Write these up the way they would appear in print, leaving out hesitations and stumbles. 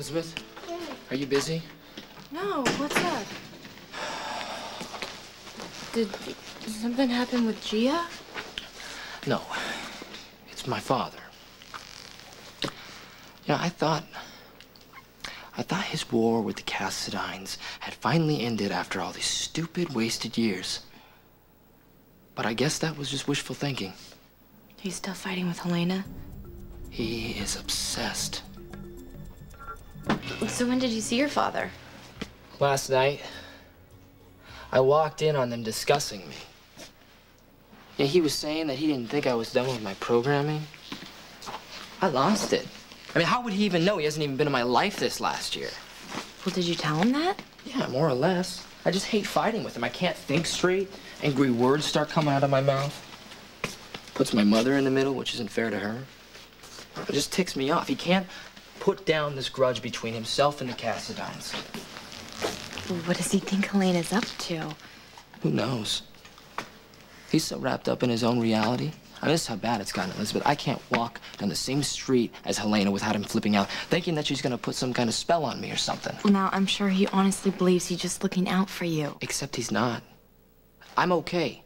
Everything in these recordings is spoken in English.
Elizabeth? Hey. Are you busy? No, what's up? Did something happen with Gia? No. It's my father. Yeah, I thought his war with the Cassadines had finally ended after all these stupid, wasted years. But I guess that was just wishful thinking. He's still fighting with Helena? He is obsessed. So when did you see your father? Last night, I walked in on them discussing me. Yeah, he was saying that he didn't think I was done with my programming. I lost it. I mean, how would he even know? He hasn't even been in my life this last year. Well, did you tell him that? Yeah, more or less. I just hate fighting with him. I can't think straight. Angry words start coming out of my mouth. Puts my mother in the middle, which isn't fair to her. It just ticks me off. He can't put down this grudge between himself and the Cassadines. What does he think Helena's up to? Who knows? He's so wrapped up in his own reality. I mean, this is how bad it's gotten, Elizabeth. I can't walk down the same street as Helena without him flipping out, thinking that she's gonna put some kind of spell on me or something. Now, I'm sure he honestly believes he's just looking out for you. Except he's not. I'm okay.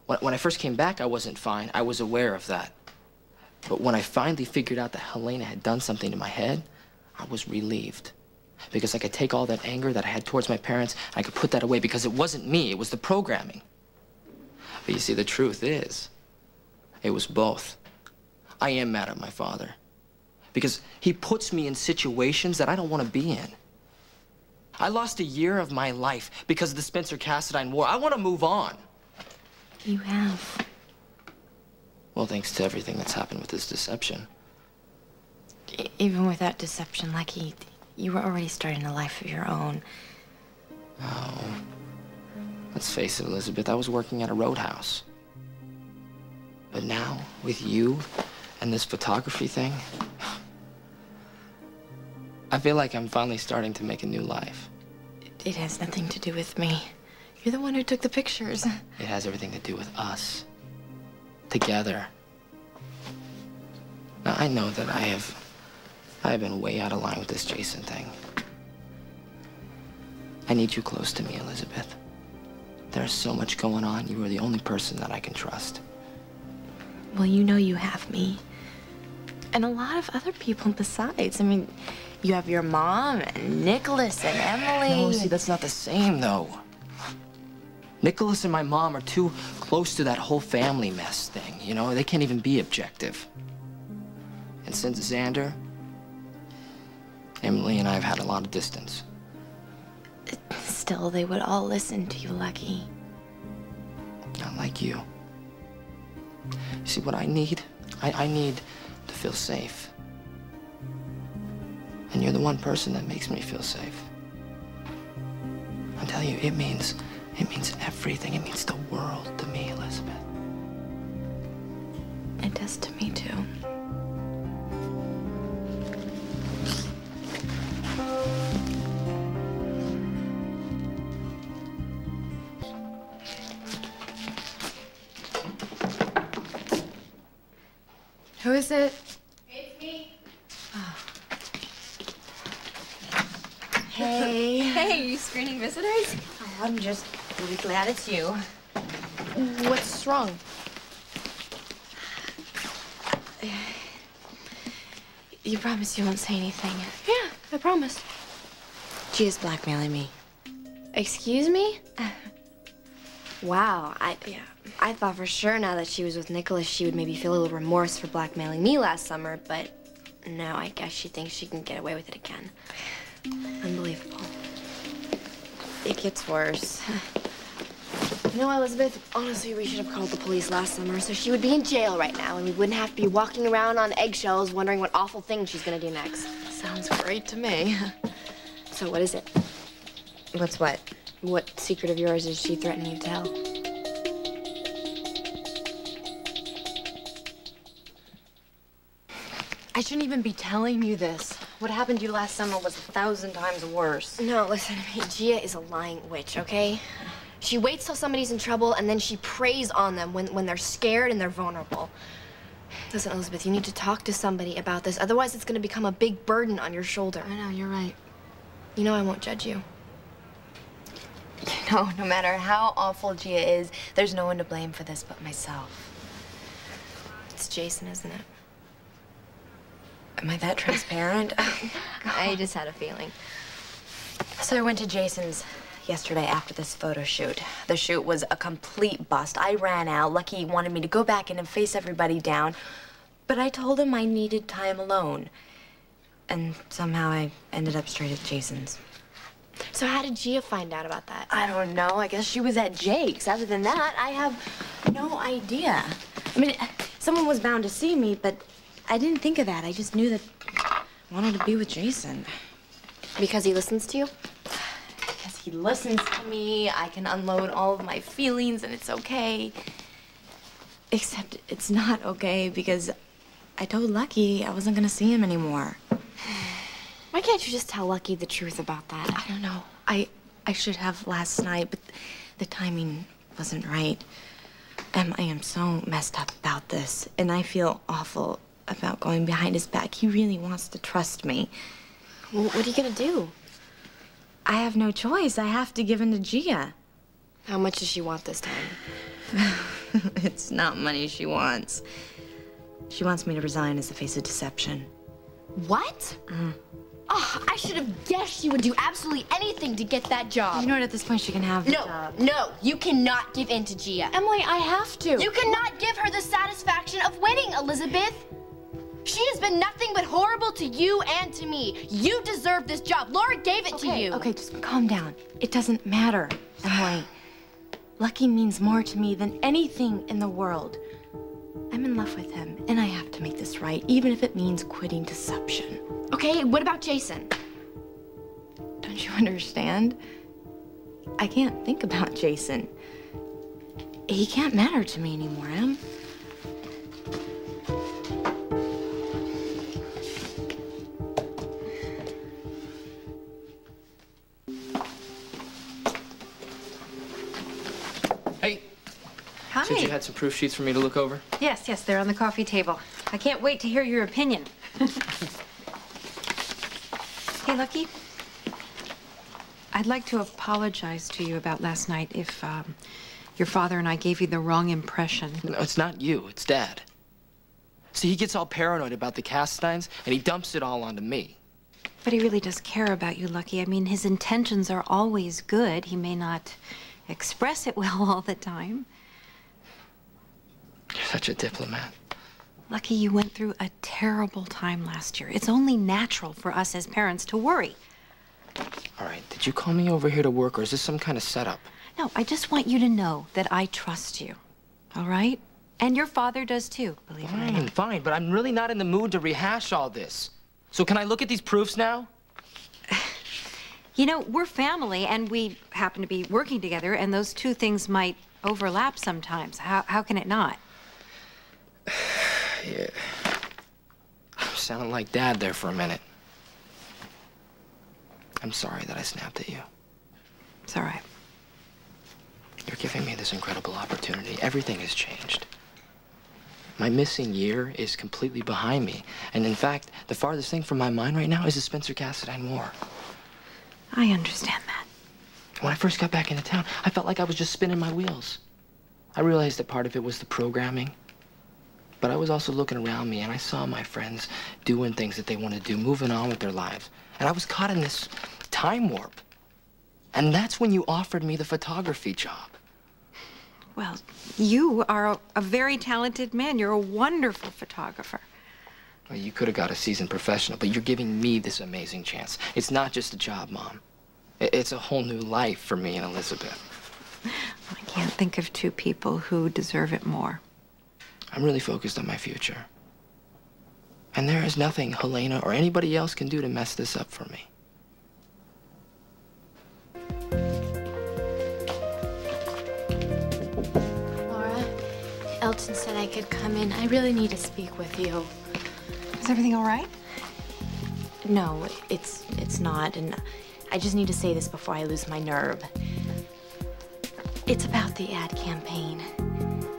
When I first came back, I wasn't fine. I was aware of that. But when I finally figured out that Helena had done something to my head, I was relieved. Because I could take all that anger that I had towards my parents, and I could put that away because it wasn't me, it was the programming. But you see, the truth is, it was both. I am mad at my father. Because he puts me in situations that I don't want to be in. I lost a year of my life because of the Spencer Cassadine war. I want to move on. You have. Well, thanks to everything that's happened with this deception. Even with that deception, Lucky, you were already starting a life of your own. Oh. Let's face it, Elizabeth, I was working at a roadhouse. But now, with you and this photography thing, I feel like I'm finally starting to make a new life. It has nothing to do with me. You're the one who took the pictures. It has everything to do with us. Together. Now, I know that I have been way out of line with this Jason thing. I need you close to me, Elizabeth. There's so much going on. You are the only person that I can trust. Well, you know you have me. And a lot of other people besides. I mean, you have your mom and Nicholas and Emily. No, see, that's not the same, though. Nicholas and my mom are too close to that whole family mess thing, you know? They can't even be objective. And since Xander, Emily and I have had a lot of distance. Still, they would all listen to you, Lucky. Not like you. You see, what I need? I need to feel safe. And you're the one person that makes me feel safe. I'm telling you, it means everything. It means the world to me, Elizabeth. It does to me, too. Who is it? It's me. Oh. Hey. Hey, you screening visitors? Oh, I'm just really glad it's you. What's wrong? You promise you won't say anything? Yeah, I promise. Gia's blackmailing me. Excuse me? Wow, I thought for sure now that she was with Nicholas, she would maybe feel a little remorse for blackmailing me last summer, but no, I guess she thinks she can get away with it again. Unbelievable. It gets worse. You know, Elizabeth, honestly, we should have called the police last summer so she would be in jail right now and we wouldn't have to be walking around on eggshells wondering what awful thing she's gonna do next. Sounds great to me. So what is it? What's what? What secret of yours is she threatening you to tell? I shouldn't even be telling you this. What happened to you last summer was 1,000 times worse. No, listen to me. Gia is a lying witch, okay? She waits till somebody's in trouble and then she preys on them when they're scared and they're vulnerable. Listen, Elizabeth, you need to talk to somebody about this. Otherwise, it's going to become a big burden on your shoulder. I know, you're right. You know I won't judge you. You know, no matter how awful Gia is, there's no one to blame for this but myself. It's Jason, isn't it? Am I that transparent? I just had a feeling. So I went to Jason's yesterday after this photo shoot. The shoot was a complete bust. I ran out. Lucky wanted me to go back in and face everybody down. But I told him I needed time alone. And somehow I ended up straight at Jason's. So how did Gia find out about that? I don't know. I guess she was at Jake's. Other than that, I have no idea. I mean, someone was bound to see me, but I didn't think of that. I just knew that I wanted to be with Jason. Because he listens to you? Because he listens to me, I can unload all of my feelings, and it's okay. Except it's not okay because I told Lucky I wasn't gonna see him anymore. Why can't you just tell Lucky the truth about that? I don't know. I should have last night, but the timing wasn't right. I am so messed up about this, and I feel awful about going behind his back. He really wants to trust me. Well, what are you gonna do? I have no choice. I have to give in to Gia. How much does she want this time? It's not money she wants. She wants me to resign as the face of deception. What? Oh, I should have guessed she would do absolutely anything to get that job. You know what? At this point, she can have the job. No, you cannot give in to Gia. Emily, I have to. You cannot give her the satisfaction of winning, Elizabeth. She has been nothing but horrible to you and to me. You deserve this job. Laura gave it to you. Okay, just calm down. It doesn't matter, Emily. Lucky means more to me than anything in the world. I'm in love with him, and I have to make this right, even if it means quitting deception. Okay, what about Jason? Don't you understand? I can't think about Jason. He can't matter to me anymore, Em. Hey. Hi. Said you had some proof sheets for me to look over? Yes, they're on the coffee table. I can't wait to hear your opinion. Hey, Lucky. I'd like to apologize to you about last night if your father and I gave you the wrong impression. No, it's not you, it's Dad. See, he gets all paranoid about the Castines, and he dumps it all onto me. But he really does care about you, Lucky. I mean, his intentions are always good. He may not express it well all the time. You're such a diplomat. Lucky, you went through a terrible time last year. It's only natural for us as parents to worry. All right, did you call me over here to work, or is this some kind of setup? No, I just want you to know that I trust you, all right? And your father does too, believe it or not. Fine, but I'm really not in the mood to rehash all this. So can I look at these proofs now? You know, we're family, and we happen to be working together, and those two things might overlap sometimes. How can it not? Yeah. I'm sounding like Dad there for a minute. I'm sorry that I snapped at you. It's all right. You're giving me this incredible opportunity. Everything has changed. My missing year is completely behind me. And in fact, the farthest thing from my mind right now is the Spencer Cassadine War. I understand that. When I first got back into town, I felt like I was just spinning my wheels. I realized that part of it was the programming. But I was also looking around me, and I saw my friends doing things that they wanted to do, moving on with their lives. And I was caught in this time warp. And that's when you offered me the photography job. Well, you are a very talented man. You're a wonderful photographer. Well, you could have got a seasoned professional, but you're giving me this amazing chance. It's not just a job, Mom. It's a whole new life for me and Elizabeth. I can't think of two people who deserve it more. I'm really focused on my future. And there is nothing Helena or anybody else can do to mess this up for me. Laura, Elton said I could come in. I really need to speak with you. Is everything all right? No, it's not, and I just need to say this before I lose my nerve. It's about the ad campaign.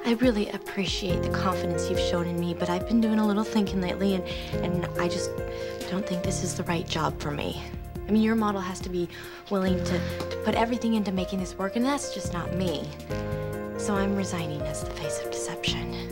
I really appreciate the confidence you've shown in me, but I've been doing a little thinking lately, and I just don't think this is the right job for me. I mean, your model has to be willing to put everything into making this work, and that's just not me. So I'm resigning as the face of deception.